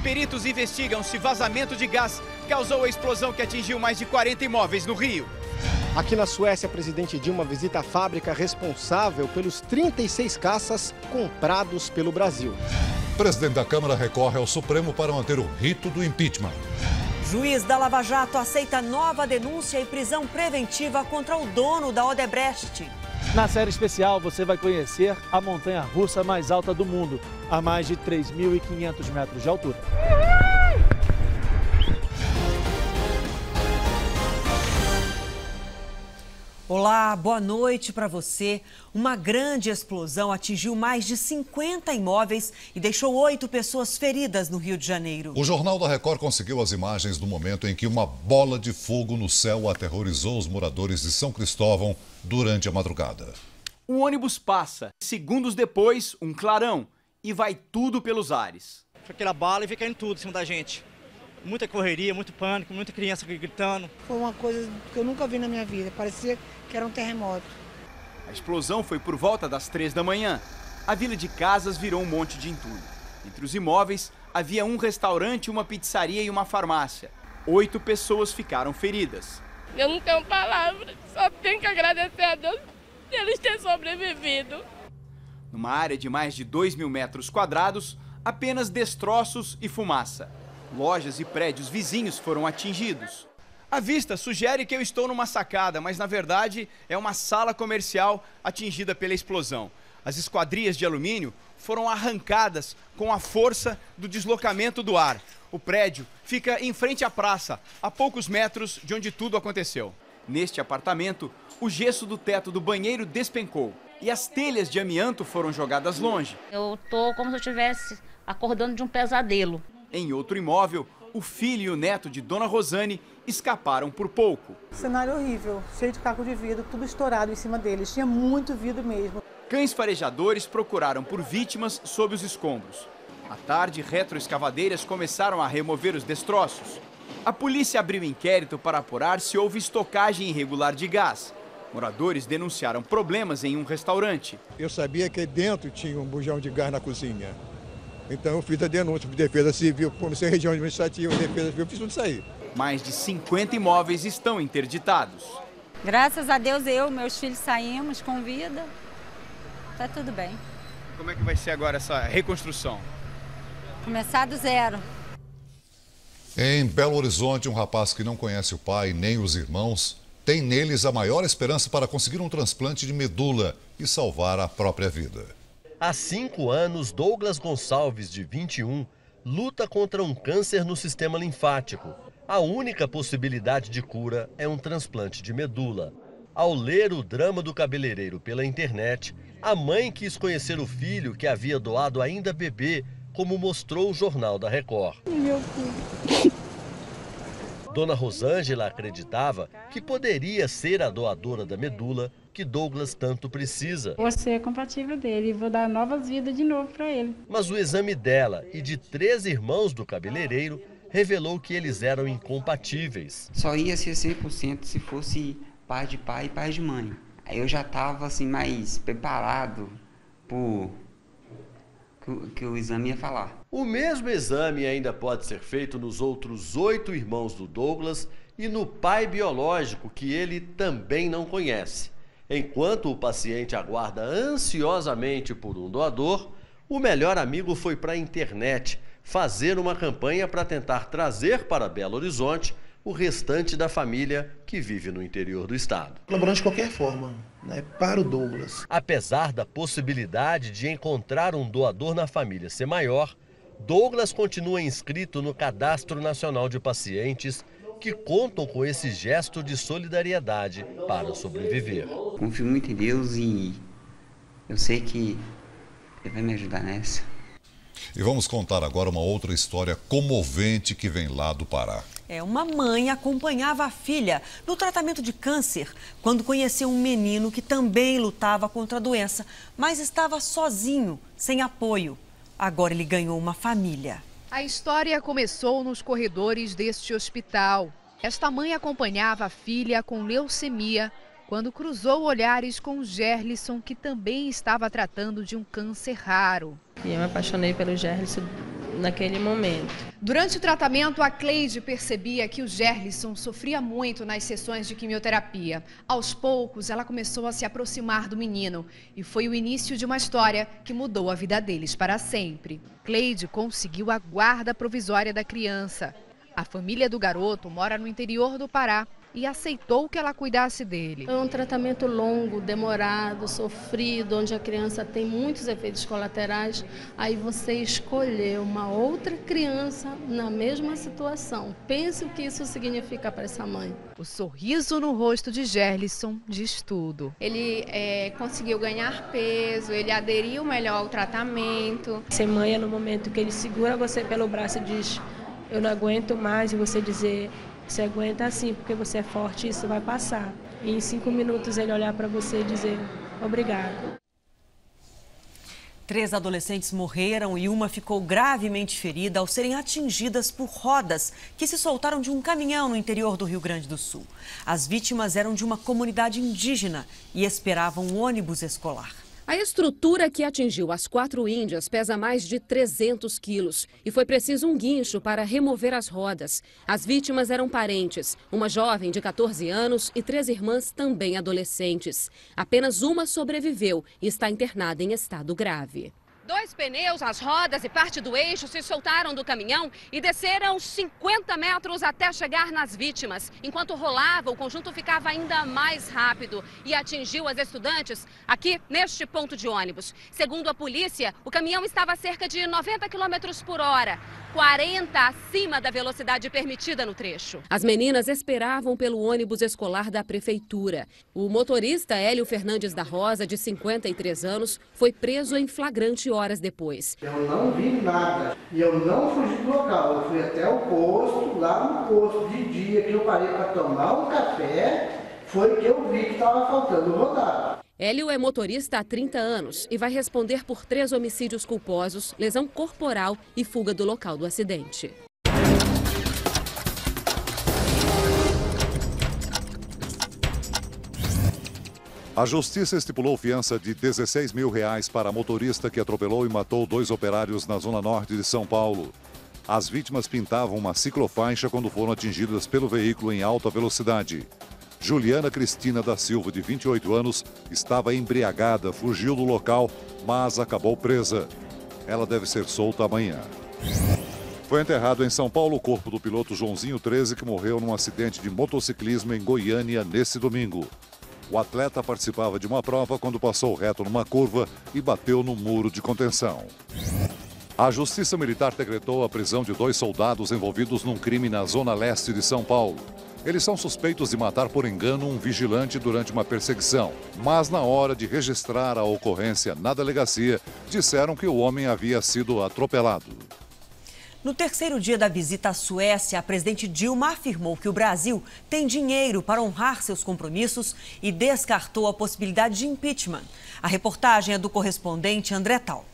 Peritos investigam se vazamento de gás causou a explosão que atingiu mais de 40 imóveis no Rio. Aqui na Suécia, a presidente Dilma visita a fábrica responsável pelos 36 caças comprados pelo Brasil. O presidente da Câmara recorre ao Supremo para manter o rito do impeachment. Juiz da Lava Jato aceita nova denúncia e prisão preventiva contra o dono da Odebrecht. Na série especial, você vai conhecer a montanha-russa mais alta do mundo, a mais de 3.500 metros de altura. Olá, boa noite para você. Uma grande explosão atingiu mais de 50 imóveis e deixou 8 pessoas feridas no Rio de Janeiro. O Jornal da Record conseguiu as imagens do momento em que uma bola de fogo no céu aterrorizou os moradores de São Cristóvão durante a madrugada. Um ônibus passa, segundos depois, um clarão, e vai tudo pelos ares. Foi aquela bala e veio caindo tudo em cima da gente. Muita correria, muito pânico, muita criança gritando. Foi uma coisa que eu nunca vi na minha vida, parecia que era um terremoto. A explosão foi por volta das 3 da manhã. A vila de casas virou um monte de entulho. Entre os imóveis, havia um restaurante, uma pizzaria e uma farmácia. 8 pessoas ficaram feridas. Eu não tenho palavras, só tenho que agradecer a Deus por eles terem sobrevivido. Numa área de mais de 2.000 metros quadrados, apenas destroços e fumaça. Lojas e prédios vizinhos foram atingidos. A vista sugere que eu estou numa sacada, mas na verdade é uma sala comercial atingida pela explosão. As esquadrias de alumínio foram arrancadas com a força do deslocamento do ar. O prédio fica em frente à praça, a poucos metros de onde tudo aconteceu. Neste apartamento, o gesso do teto do banheiro despencou e as telhas de amianto foram jogadas longe. Eu tô como se eu estivesse acordando de um pesadelo. Em outro imóvel, o filho e o neto de Dona Rosane escaparam por pouco. Cenário horrível, cheio de caco de vidro, tudo estourado em cima deles. Tinha muito vidro mesmo. Cães farejadores procuraram por vítimas sob os escombros. À tarde, retroescavadeiras começaram a remover os destroços. A polícia abriu inquérito para apurar se houve estocagem irregular de gás. Moradores denunciaram problemas em um restaurante. Eu sabia que dentro tinha um bujão de gás na cozinha. Então eu fiz a denúncia para Defesa Civil, Polícia Região Administrativa, Defesa Civil, fiz tudo isso aí. Mais de 50 imóveis estão interditados. Graças a Deus eu e meus filhos saímos com vida. Tá tudo bem. Como é que vai ser agora essa reconstrução? Começar do zero. Em Belo Horizonte, um rapaz que não conhece o pai nem os irmãos tem neles a maior esperança para conseguir um transplante de medula e salvar a própria vida. Há 5 anos, Douglas Gonçalves, de 21, luta contra um câncer no sistema linfático. A única possibilidade de cura é um transplante de medula. Ao ler o drama do cabeleireiro pela internet, a mãe quis conhecer o filho que havia doado ainda bebê, como mostrou o Jornal da Record. Meu filho. Dona Rosângela acreditava que poderia ser a doadora da medula que Douglas tanto precisa. Vou ser compatível dele e vou dar novas vidas de novo para ele. Mas o exame dela e de 3 irmãos do cabeleireiro revelou que eles eram incompatíveis. Só ia ser 100% se fosse pai de pai e pai de mãe. Aí eu já estava assim, mais preparado por que o exame ia falar. O mesmo exame ainda pode ser feito nos outros 8 irmãos do Douglas e no pai biológico, que ele também não conhece. Enquanto o paciente aguarda ansiosamente por um doador, o melhor amigo foi para a internet fazer uma campanha para tentar trazer para Belo Horizonte o restante da família que vive no interior do estado. Colaborando de qualquer forma, né, para o Douglas. Apesar da possibilidade de encontrar um doador na família ser maior, Douglas continua inscrito no Cadastro Nacional de Pacientes que contam com esse gesto de solidariedade para sobreviver. Confio muito em Deus e eu sei que Ele vai me ajudar nessa. E vamos contar agora uma outra história comovente que vem lá do Pará. Uma mãe acompanhava a filha no tratamento de câncer quando conheceu um menino que também lutava contra a doença, mas estava sozinho, sem apoio. Agora ele ganhou uma família. A história começou nos corredores deste hospital. Esta mãe acompanhava a filha com leucemia quando cruzou olhares com Gerlisson, que também estava tratando de um câncer raro. E eu me apaixonei pelo Gerlisson naquele momento. Durante o tratamento, a Cleide percebia que o Gerlisson sofria muito nas sessões de quimioterapia. Aos poucos, ela começou a se aproximar do menino e foi o início de uma história que mudou a vida deles para sempre. Cleide conseguiu a guarda provisória da criança. A família do garoto mora no interior do Pará e aceitou que ela cuidasse dele. É um tratamento longo, demorado, sofrido, onde a criança tem muitos efeitos colaterais. Aí você escolher uma outra criança na mesma situação. Pense o que isso significa para essa mãe. O sorriso no rosto de Gerlisson diz tudo. Ele conseguiu ganhar peso, ele aderiu melhor ao tratamento. Ser mãe é no momento que ele segura você pelo braço e diz: eu não aguento mais, e você dizer: você aguenta assim, porque você é forte, isso vai passar. E em 5 minutos ele olhar para você e dizer: obrigado. 3 adolescentes morreram e uma ficou gravemente ferida ao serem atingidas por rodas que se soltaram de um caminhão no interior do Rio Grande do Sul. As vítimas eram de uma comunidade indígena e esperavam um ônibus escolar. A estrutura que atingiu as 4 índias pesa mais de 300 quilos e foi preciso um guincho para remover as rodas. As vítimas eram parentes, uma jovem de 14 anos e 3 irmãs também adolescentes. Apenas uma sobreviveu e está internada em estado grave. 2 pneus, as rodas e parte do eixo se soltaram do caminhão e desceram 50 metros até chegar nas vítimas. Enquanto rolava, o conjunto ficava ainda mais rápido e atingiu as estudantes aqui neste ponto de ônibus. Segundo a polícia, o caminhão estava a cerca de 90 km por hora, 40 acima da velocidade permitida no trecho. As meninas esperavam pelo ônibus escolar da prefeitura. O motorista Hélio Fernandes da Rosa, de 53 anos, foi preso em flagrante horas depois. Eu não vi nada e eu não fugi do local. Eu fui até o posto, lá no posto de dia que eu parei para tomar um café, foi que eu vi que estava faltando rodar. Hélio é motorista há 30 anos e vai responder por 3 homicídios culposos, lesão corporal e fuga do local do acidente. A justiça estipulou fiança de R$16 mil para a motorista que atropelou e matou 2 operários na zona norte de São Paulo. As vítimas pintavam uma ciclofaixa quando foram atingidas pelo veículo em alta velocidade. Juliana Cristina da Silva, de 28 anos, estava embriagada, fugiu do local, mas acabou presa. Ela deve ser solta amanhã. Foi enterrado em São Paulo o corpo do piloto Joãozinho 13, que morreu num acidente de motociclismo em Goiânia nesse domingo. O atleta participava de uma prova quando passou reto numa curva e bateu no muro de contenção. A Justiça Militar decretou a prisão de 2 soldados envolvidos num crime na zona leste de São Paulo. Eles são suspeitos de matar por engano um vigilante durante uma perseguição, mas na hora de registrar a ocorrência na delegacia, disseram que o homem havia sido atropelado. No terceiro dia da visita à Suécia, a presidente Dilma afirmou que o Brasil tem dinheiro para honrar seus compromissos e descartou a possibilidade de impeachment. A reportagem é do correspondente André Tal.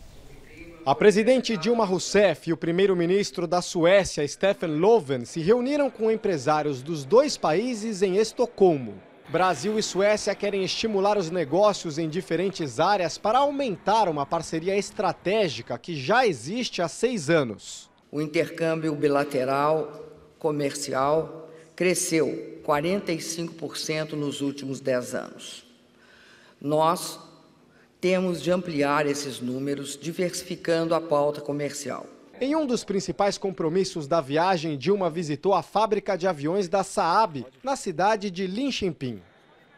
A presidente Dilma Rousseff e o primeiro-ministro da Suécia, Stefan Löfven, se reuniram com empresários dos 2 países em Estocolmo. Brasil e Suécia querem estimular os negócios em diferentes áreas para aumentar uma parceria estratégica que já existe há 6 anos. O intercâmbio bilateral comercial cresceu 45% nos últimos 10 anos. Nós temos de ampliar esses números, diversificando a pauta comercial. Em um dos principais compromissos da viagem, Dilma visitou a fábrica de aviões da Saab, na cidade de Linköping.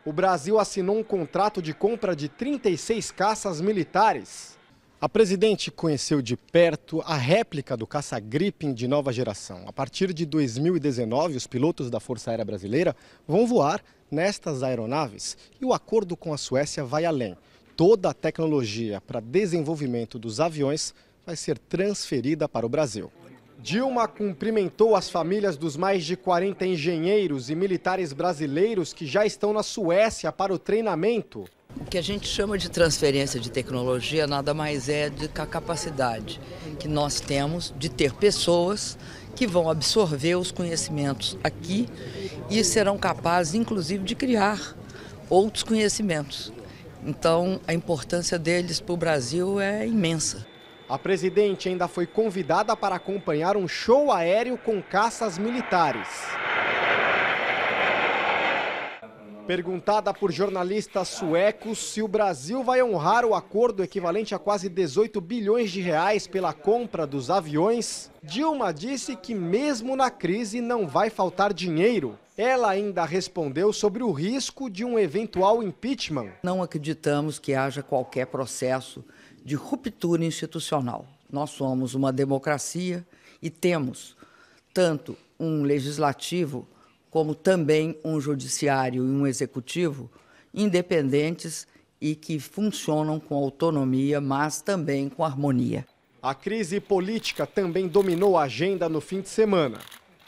O Brasil assinou um contrato de compra de 36 caças militares. A presidente conheceu de perto a réplica do caça Gripen de nova geração. A partir de 2019, os pilotos da Força Aérea Brasileira vão voar nestas aeronaves e o acordo com a Suécia vai além. Toda a tecnologia para desenvolvimento dos aviões vai ser transferida para o Brasil. Dilma cumprimentou as famílias dos mais de 40 engenheiros e militares brasileiros que já estão na Suécia para o treinamento. O que a gente chama de transferência de tecnologia nada mais é do que a capacidade que nós temos de ter pessoas que vão absorver os conhecimentos aqui e serão capazes, inclusive, de criar outros conhecimentos. Então, a importância deles para o Brasil é imensa. A presidente ainda foi convidada para acompanhar um show aéreo com caças militares. Perguntada por jornalistas suecos se o Brasil vai honrar o acordo equivalente a quase 18 bilhões de reais pela compra dos aviões, Dilma disse que mesmo na crise não vai faltar dinheiro. Ela ainda respondeu sobre o risco de um eventual impeachment. Não acreditamos que haja qualquer processo de ruptura institucional. Nós somos uma democracia e temos tanto um legislativo como também um judiciário e um executivo independentes e que funcionam com autonomia, mas também com harmonia. A crise política também dominou a agenda no fim de semana.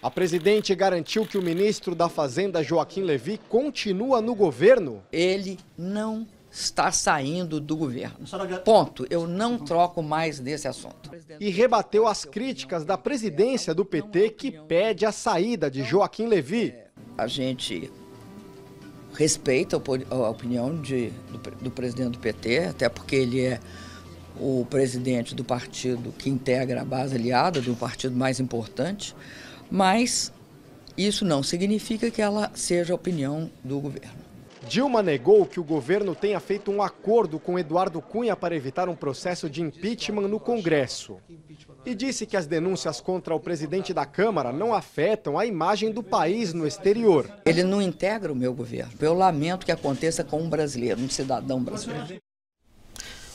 A presidente garantiu que o ministro da Fazenda, Joaquim Levy, continua no governo. Ele não está saindo do governo. Ponto. Eu não troco mais desse assunto. E rebateu as críticas da presidência do PT, que pede a saída de Joaquim Levy. A gente respeita a opinião do presidente do PT, até porque ele é o presidente do partido que integra a base aliada, do partido mais importante, mas isso não significa que ela seja a opinião do governo. Dilma negou que o governo tenha feito um acordo com Eduardo Cunha para evitar um processo de impeachment no Congresso. E disse que as denúncias contra o presidente da Câmara não afetam a imagem do país no exterior. Ele não integra o meu governo. Eu lamento que aconteça com um brasileiro, um cidadão brasileiro.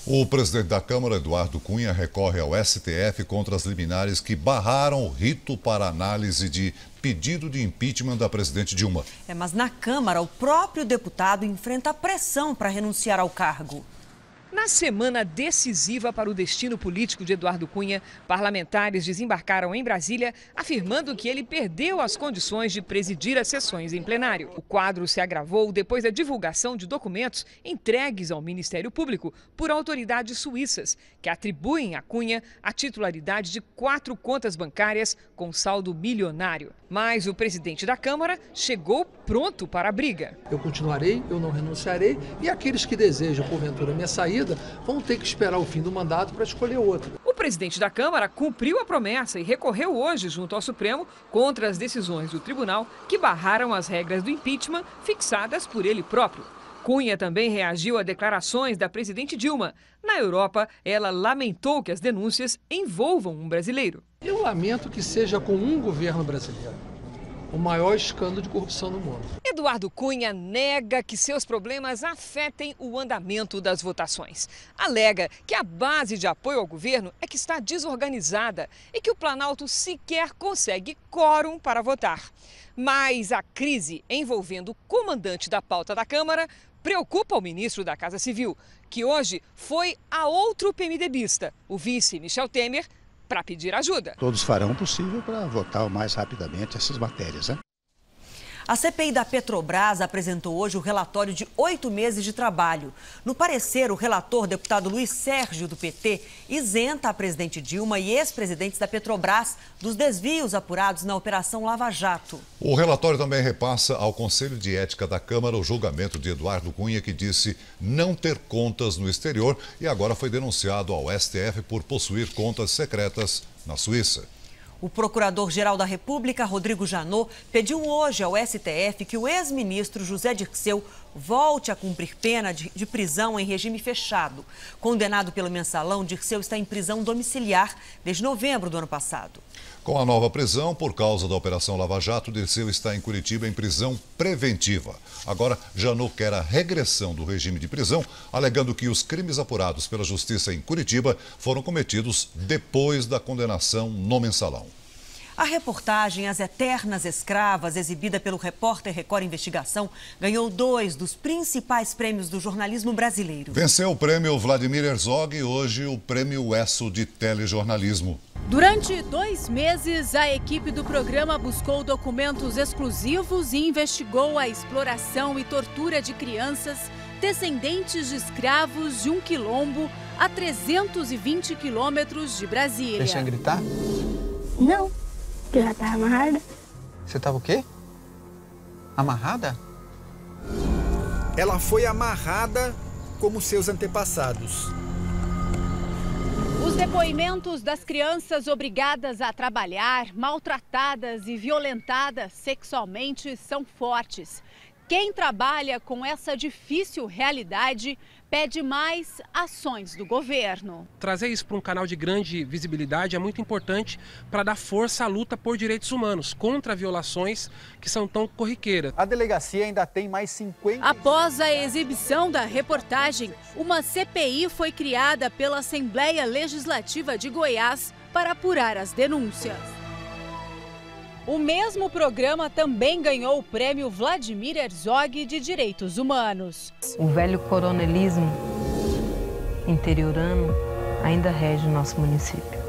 O presidente da Câmara, Eduardo Cunha, recorre ao STF contra as liminares que barraram o rito para análise de pedido de impeachment da presidente Dilma. Mas na Câmara, o próprio deputado enfrenta pressão para renunciar ao cargo. Na semana decisiva para o destino político de Eduardo Cunha, parlamentares desembarcaram em Brasília afirmando que ele perdeu as condições de presidir as sessões em plenário. O quadro se agravou depois da divulgação de documentos entregues ao Ministério Público por autoridades suíças, que atribuem a Cunha a titularidade de 4 contas bancárias com saldo milionário. Mas o presidente da Câmara chegou pronto para a briga. Eu continuarei, eu não renunciarei, e aqueles que desejam, porventura, minha saída, vão ter que esperar o fim do mandato para escolher outro. O presidente da Câmara cumpriu a promessa e recorreu hoje junto ao Supremo contra as decisões do tribunal que barraram as regras do impeachment fixadas por ele próprio. Cunha também reagiu a declarações da presidente Dilma. Na Europa, ela lamentou que as denúncias envolvam um brasileiro. Eu lamento que seja com um governo brasileiro o maior escândalo de corrupção do mundo. Eduardo Cunha nega que seus problemas afetem o andamento das votações. Alega que a base de apoio ao governo é que está desorganizada e que o Planalto sequer consegue quórum para votar. Mas a crise envolvendo o comandante da pauta da Câmara preocupa o ministro da Casa Civil, que hoje foi a outro PMDBista, o vice Michel Temer, para pedir ajuda. Todos farão o possível para votar o mais rapidamente essas matérias, né? A CPI da Petrobras apresentou hoje o relatório de 8 meses de trabalho. No parecer, o relator, deputado Luiz Sérgio, do PT, isenta a presidente Dilma e ex-presidentes da Petrobras dos desvios apurados na Operação Lava Jato. O relatório também repassa ao Conselho de Ética da Câmara o julgamento de Eduardo Cunha, que disse não ter contas no exterior e agora foi denunciado ao STF por possuir contas secretas na Suíça. O procurador-geral da República, Rodrigo Janot, pediu hoje ao STF que o ex-ministro José Dirceu volte a cumprir pena de prisão em regime fechado. Condenado pelo Mensalão, Dirceu está em prisão domiciliar desde novembro do ano passado. Com a nova prisão, por causa da Operação Lava Jato, Dirceu está em Curitiba em prisão preventiva. Agora, Janot quer a regressão do regime de prisão, alegando que os crimes apurados pela Justiça em Curitiba foram cometidos depois da condenação no Mensalão. A reportagem As Eternas Escravas, exibida pelo repórter Record Investigação, ganhou 2 dos principais prêmios do jornalismo brasileiro. Venceu o prêmio Vladimir Herzog e hoje o prêmio ESSO de telejornalismo. Durante 2 meses, a equipe do programa buscou documentos exclusivos e investigou a exploração e tortura de crianças descendentes de escravos de um quilombo a 320 quilômetros de Brasília. Pensou em gritar? Não. Eu já estava amarrada. Você estava o quê? Amarrada? Ela foi amarrada como seus antepassados. Os depoimentos das crianças obrigadas a trabalhar, maltratadas e violentadas sexualmente são fortes. Quem trabalha com essa difícil realidade pede mais ações do governo. Trazer isso para um canal de grande visibilidade é muito importante para dar força à luta por direitos humanos, contra violações que são tão corriqueiras. A delegacia ainda tem mais 50... Após a exibição da reportagem, uma CPI foi criada pela Assembleia Legislativa de Goiás para apurar as denúncias. O mesmo programa também ganhou o prêmio Vladimir Herzog de Direitos Humanos. O velho coronelismo interiorano ainda rege o nosso município.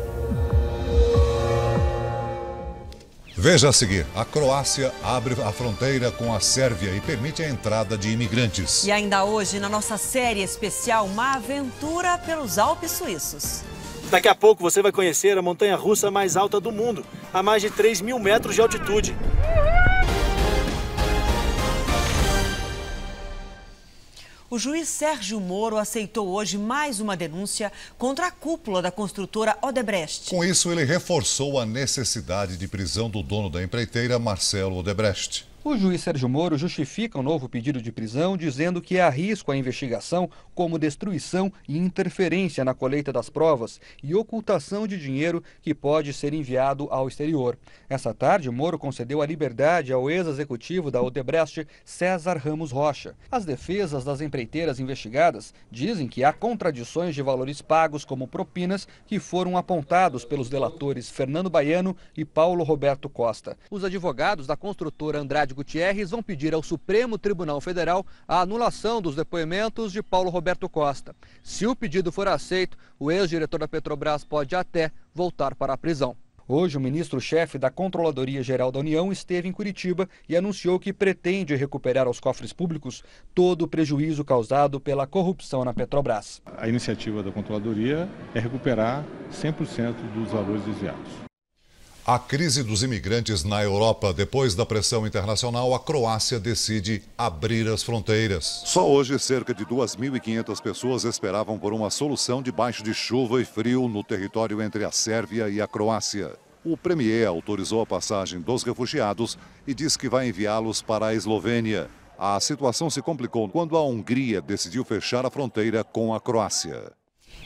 Veja a seguir, a Croácia abre a fronteira com a Sérvia e permite a entrada de imigrantes. E ainda hoje, na nossa série especial, uma aventura pelos Alpes suíços. Daqui a pouco você vai conhecer a montanha-russa mais alta do mundo, a mais de 3.000 metros de altitude. O juiz Sérgio Moro aceitou hoje mais uma denúncia contra a cúpula da construtora Odebrecht. Com isso, ele reforçou a necessidade de prisão do dono da empreiteira, Marcelo Odebrecht. O juiz Sérgio Moro justifica um novo pedido de prisão, dizendo que há risco à investigação, como destruição e interferência na colheita das provas e ocultação de dinheiro que pode ser enviado ao exterior. Essa tarde, Moro concedeu a liberdade ao ex-executivo da Odebrecht, César Ramos Rocha. As defesas das empreiteiras investigadas dizem que há contradições de valores pagos como propinas que foram apontados pelos delatores Fernando Baiano e Paulo Roberto Costa. Os advogados da construtora Andrade Gutierrez vão pedir ao Supremo Tribunal Federal a anulação dos depoimentos de Paulo Roberto Costa. Se o pedido for aceito, o ex-diretor da Petrobras pode até voltar para a prisão. Hoje, o ministro-chefe da Controladoria Geral da União esteve em Curitiba e anunciou que pretende recuperar aos cofres públicos todo o prejuízo causado pela corrupção na Petrobras. A iniciativa da Controladoria é recuperar 100% dos valores desviados. A crise dos imigrantes na Europa, depois da pressão internacional, a Croácia decide abrir as fronteiras. Só hoje, cerca de 2.500 pessoas esperavam por uma solução debaixo de chuva e frio no território entre a Sérvia e a Croácia. O premier autorizou a passagem dos refugiados e disse que vai enviá-los para a Eslovênia. A situação se complicou quando a Hungria decidiu fechar a fronteira com a Croácia.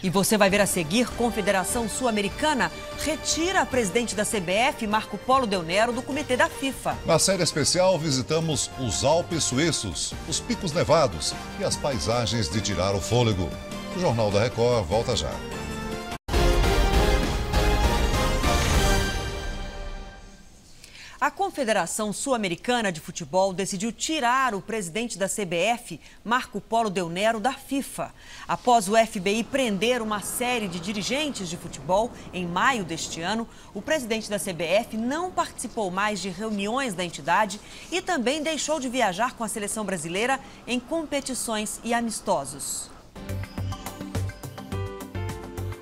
E você vai ver a seguir, Confederação Sul-Americana retira a presidente da CBF, Marco Polo Del Nero, do comitê da FIFA. Na série especial, visitamos os Alpes suíços, os picos nevados e as paisagens de tirar o fôlego. O Jornal da Record volta já. A Confederação Sul-Americana de Futebol decidiu tirar o presidente da CBF, Marco Polo Del Nero, da FIFA. Após o FBI prender uma série de dirigentes de futebol em maio deste ano, o presidente da CBF não participou mais de reuniões da entidade e também deixou de viajar com a seleção brasileira em competições e amistosos.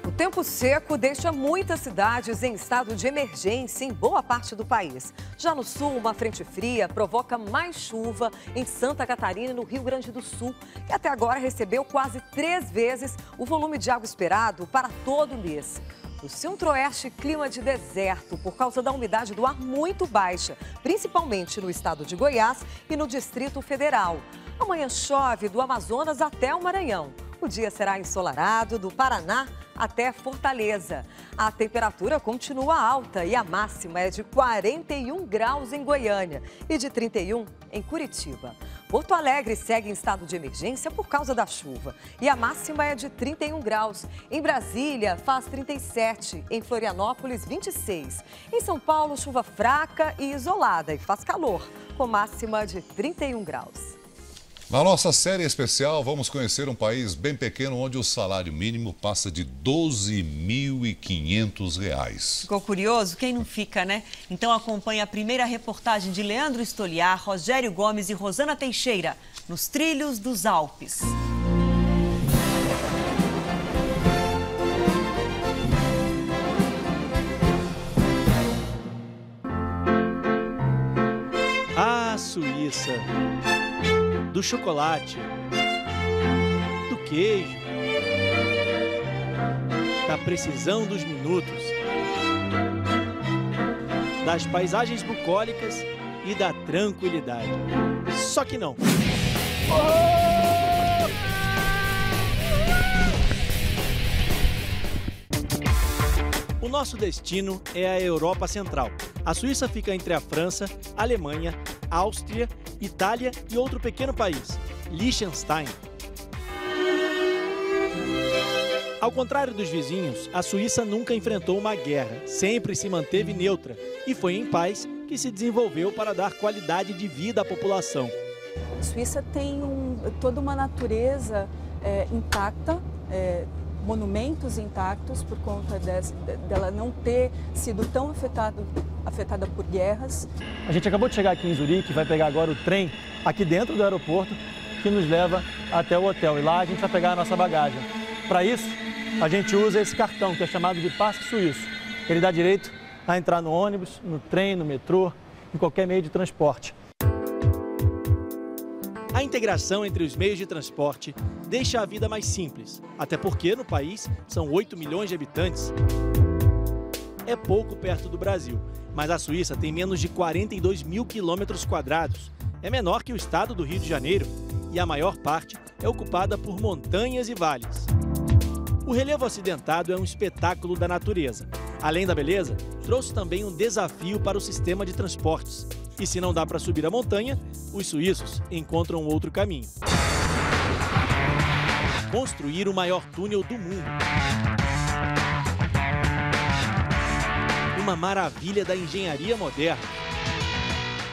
O tempo seco deixa muitas cidades em estado de emergência em boa parte do país. Já no sul, uma frente fria provoca mais chuva em Santa Catarina e no Rio Grande do Sul, que até agora recebeu quase 3 vezes o volume de água esperado para todo o mês. No centro-oeste, clima de deserto por causa da umidade do ar muito baixa, principalmente no estado de Goiás e no Distrito Federal. Amanhã chove do Amazonas até o Maranhão. O dia será ensolarado do Paraná até Fortaleza. A temperatura continua alta e a máxima é de 41 graus em Goiânia e de 31 em Curitiba. Porto Alegre segue em estado de emergência por causa da chuva e a máxima é de 31 graus. Em Brasília faz 37, em Florianópolis 26. Em São Paulo, chuva fraca e isolada e faz calor, com máxima de 31 graus. Na nossa série especial, vamos conhecer um país bem pequeno onde o salário mínimo passa de R$ 12.500. Ficou curioso? Quem não fica, né? Então acompanhe a primeira reportagem de Leandro Stoliar, Rogério Gomes e Rosana Teixeira, nos trilhos dos Alpes. A Suíça. Do chocolate, do queijo, da precisão dos minutos, das paisagens bucólicas e da tranquilidade. Só que não. O nosso destino é a Europa Central. A Suíça fica entre a França, a Alemanha, Áustria, Itália e outro pequeno país, Liechtenstein. Ao contrário dos vizinhos, a Suíça nunca enfrentou uma guerra, sempre se manteve neutra e foi em paz que se desenvolveu para dar qualidade de vida à população. A Suíça tem toda uma natureza intacta, monumentos intactos por conta dela não ter sido tão afetada por guerras. A gente acabou de chegar aqui em Zurique, vai pegar agora o trem aqui dentro do aeroporto que nos leva até o hotel e lá a gente vai pegar a nossa bagagem. Para isso, a gente usa esse cartão que é chamado de passe suíço. Ele dá direito a entrar no ônibus, no trem, no metrô, em qualquer meio de transporte. A integração entre os meios de transporte deixa a vida mais simples, até porque no país são 8 milhões de habitantes. É pouco perto do Brasil, mas a Suíça tem menos de 42 mil quilômetros quadrados. É menor que o estado do Rio de Janeiro e a maior parte é ocupada por montanhas e vales. O relevo acidentado é um espetáculo da natureza. Além da beleza, trouxe também um desafio para o sistema de transportes. E se não dá para subir a montanha, os suíços encontram outro caminho. Construir o maior túnel do mundo. Uma maravilha da engenharia moderna.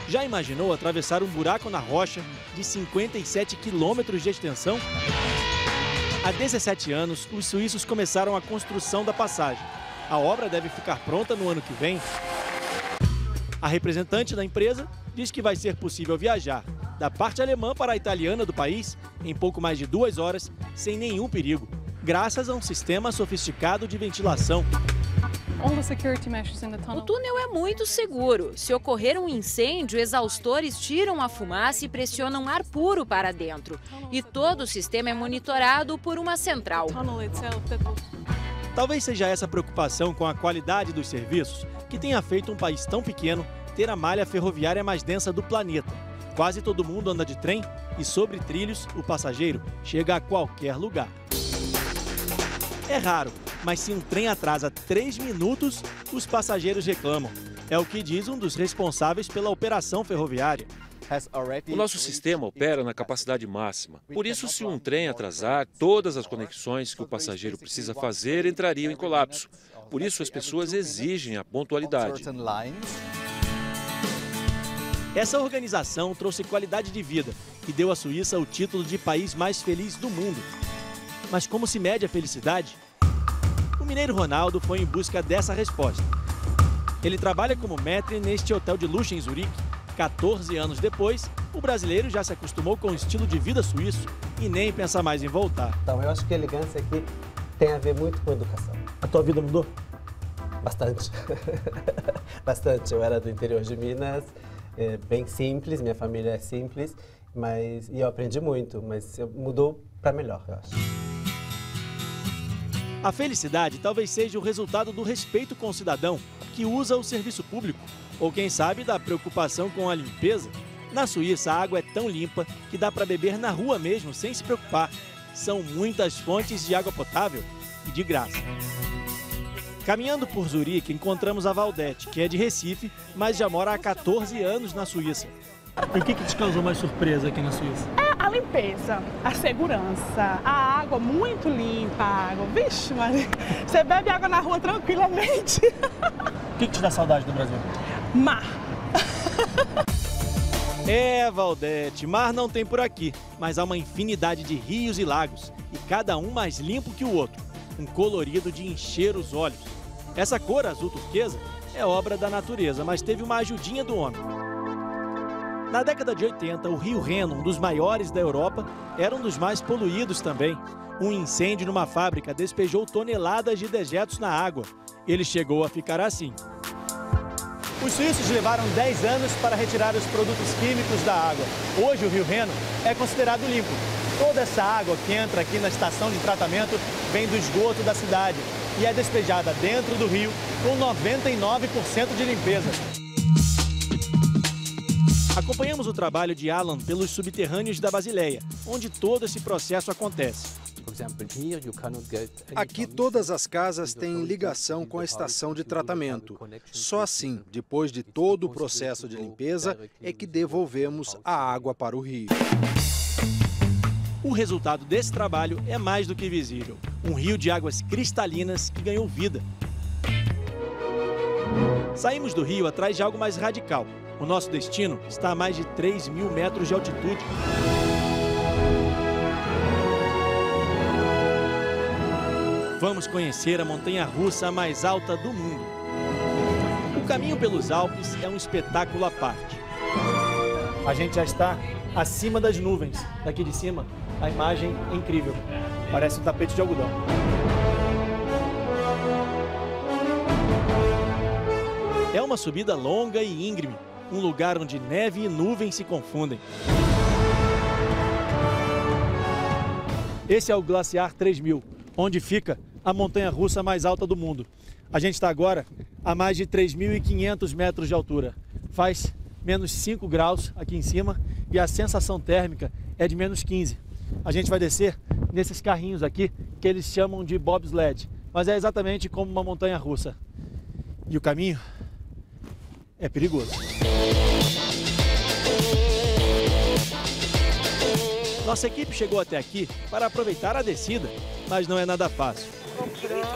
Já imaginou atravessar um buraco na rocha de 57 quilômetros de extensão? Há 17 anos, os suíços começaram a construção da passagem. A obra deve ficar pronta no ano que vem. A representante da empresa diz que vai ser possível viajar da parte alemã para a italiana do país em pouco mais de 2 horas, sem nenhum perigo, graças a um sistema sofisticado de ventilação. O túnel é muito seguro. Se ocorrer um incêndio, exaustores tiram a fumaça e pressionam ar puro para dentro. E todo o sistema é monitorado por uma central. Talvez seja essa preocupação com a qualidade dos serviços que tenha feito um país tão pequeno ter a malha ferroviária mais densa do planeta. Quase todo mundo anda de trem e sobre trilhos o passageiro chega a qualquer lugar. É raro, mas se um trem atrasa 3 minutos, os passageiros reclamam. É o que diz um dos responsáveis pela operação ferroviária. O nosso sistema opera na capacidade máxima. Por isso, se um trem atrasar, todas as conexões que o passageiro precisa fazer entrariam em colapso. Por isso, as pessoas exigem a pontualidade. Essa organização trouxe qualidade de vida e deu à Suíça o título de país mais feliz do mundo. Mas como se mede a felicidade? O mineiro Ronaldo foi em busca dessa resposta. Ele trabalha como maître neste hotel de luxo em Zurique. 14 anos depois, o brasileiro já se acostumou com o estilo de vida suíço e nem pensa mais em voltar. Então, eu acho que a elegância aqui tem a ver muito com educação. A tua vida mudou? Bastante. Bastante. Eu era do interior de Minas, bem simples, minha família é simples, e eu aprendi muito, mas mudou para melhor, eu acho. A felicidade talvez seja o resultado do respeito com o cidadão que usa o serviço público, ou quem sabe da preocupação com a limpeza. Na Suíça, a água é tão limpa que dá para beber na rua mesmo, sem se preocupar. São muitas fontes de água potável e de graça. Caminhando por Zurique, encontramos a Valdete, que é de Recife, mas já mora há 14 anos na Suíça. E o que te causou mais surpresa aqui na Suíça? A limpeza, a segurança, a água muito limpa, a água. Vixe, mas você bebe água na rua tranquilamente. O que te dá saudade do Brasil? Mar. Valdete, mar não tem por aqui, mas há uma infinidade de rios e lagos, e cada um mais limpo que o outro. Um colorido de encher os olhos. Essa cor azul turquesa é obra da natureza, mas teve uma ajudinha do homem. Na década de 80, o rio Reno, um dos maiores da Europa, era um dos mais poluídos também. Um incêndio numa fábrica despejou toneladas de dejetos na água. Ele chegou a ficar assim. Os suíços levaram 10 anos para retirar os produtos químicos da água. Hoje o rio Reno é considerado limpo. Toda essa água que entra aqui na estação de tratamento vem do esgoto da cidade. e é despejada dentro do rio com 99% de limpeza. Acompanhamos o trabalho de Alan pelos subterrâneos da Basileia, onde todo esse processo acontece. Aqui todas as casas têm ligação com a estação de tratamento. Só assim, depois de todo o processo de limpeza, é que devolvemos a água para o rio. O resultado desse trabalho é mais do que visível. Um rio de águas cristalinas que ganhou vida. Saímos do rio atrás de algo mais radical. O nosso destino está a mais de 3.000 metros de altitude. Vamos conhecer a montanha-russa mais alta do mundo. O caminho pelos Alpes é um espetáculo à parte. A gente já está acima das nuvens. Daqui de cima, a imagem é incrível. Parece um tapete de algodão. É uma subida longa e íngreme, um lugar onde neve e nuvens se confundem. Esse é o Glaciar 3000, onde fica a montanha-russa mais alta do mundo. A gente está agora a mais de 3.500 metros de altura. Faz menos 5 graus aqui em cima e a sensação térmica é de menos 15. A gente vai descer nesses carrinhos aqui que eles chamam de bobsled, mas é exatamente como uma montanha-russa. E o caminho é perigoso. Nossa equipe chegou até aqui para aproveitar a descida, mas não é nada fácil.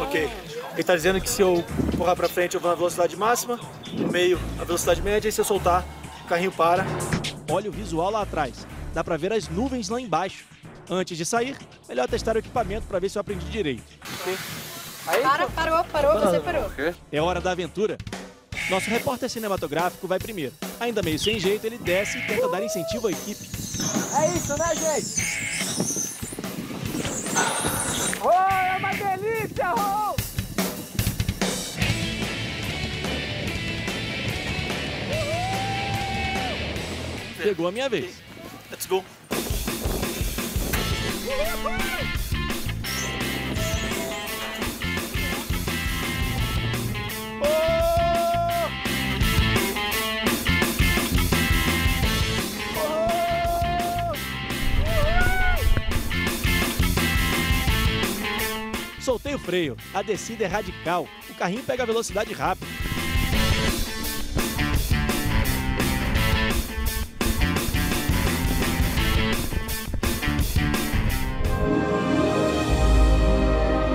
Ok, ele está dizendo que se eu empurrar para frente eu vou na velocidade máxima, no meio a velocidade média, e se eu soltar, o carrinho para. Olha o visual lá atrás, dá para ver as nuvens lá embaixo. Antes de sair, melhor testar o equipamento para ver se eu aprendi direito. Okay. Aí, parou, você parou. É hora da aventura. Nosso repórter cinematográfico vai primeiro. Ainda meio sem jeito, ele desce e tenta dar incentivo à equipe. É isso, né, gente? Oh, é uma delícia, oh! Chegou a minha vez. Let's go. Soltei o freio, a descida é radical, o carrinho pega a velocidade rápida.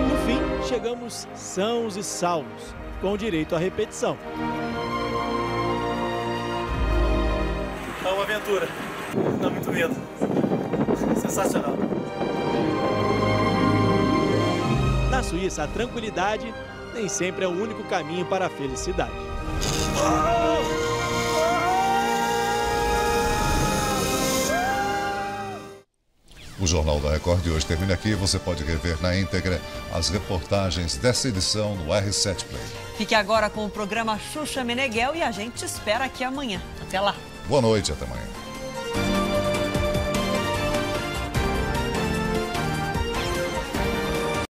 No fim, chegamos sãos e salvos, com direito à repetição. É uma aventura, dá muito medo, sensacional. Na Suíça, a tranquilidade nem sempre é o único caminho para a felicidade. O Jornal da Record de hoje termina aqui. Você pode rever na íntegra as reportagens dessa edição no R7 Play. Fique agora com o programa Xuxa Meneghel e a gente te espera aqui amanhã. Até lá. Boa noite, até amanhã.